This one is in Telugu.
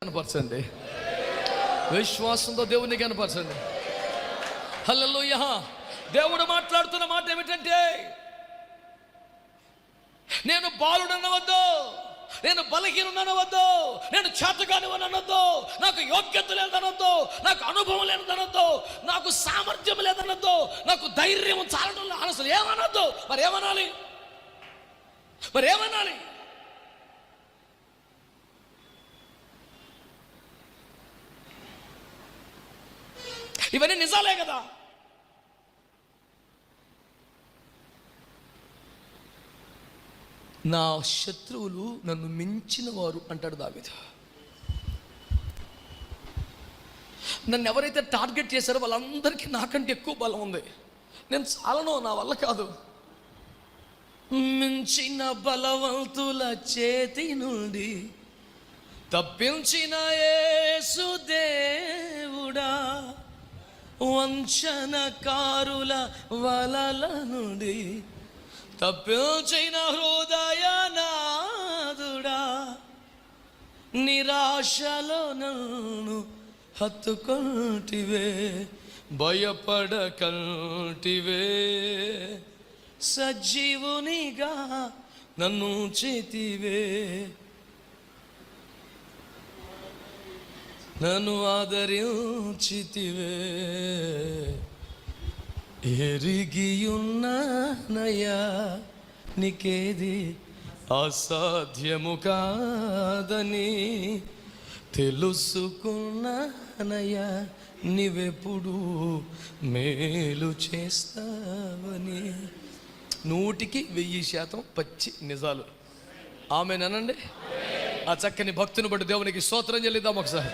కనపరచండి, విశ్వాసంతో దేవుని కనపరచండి. హల్లెలూయా. దేవుడు మాట్లాడుతున్న మాట ఏమిటంటే, నేను బాలుడనవద్దు, నేను బలహీనుడనవద్దు, నేను చేతగానివనవద్దు, నాకు యోగ్యత లేదనొద్దు, నాకు అనుభవం లేదనొద్దు, నాకు సామర్థ్యం లేదనొద్దు, నాకు ధైర్యం చాలడం అసలు ఏమనొద్దు. మరేమనాలి? ఇవన్నీ నిజాలే కదా. నా శత్రువులు నన్ను మించిన వారు అంటాడు దావీదు. నన్ను ఎవరైతే టార్గెట్ చేశారో వాళ్ళందరికీ నాకంటే ఎక్కువ బలం ఉంది. నేను చాలను, నా వల్ల కాదు. మించిన బలవంతుల చేతి నుండి తప్పించిన యేసు దేవుడా, వంచనకారుల వలల నుండి తప్పించిన హృదయనాథుడా, నిరాశలో నన్ను హత్తుకొంటివే, భయపడకంటివే, సజీవునిగా నన్ను చేతివే, నన్ను ఆదరించితివే, ఎరిగియున్నానయ్యా నీకేది అసాధ్యము కాదని, తెలుసుకున్నానయ్యా నీవెప్పుడు మేలు చేస్తావని. 100% పచ్చి నిజాలు. ఆమేన్ అనండి. ఆ చక్కని భక్తుని బట్టి దేవునికి స్తోత్రం చెల్లిద్దాం ఒకసారి.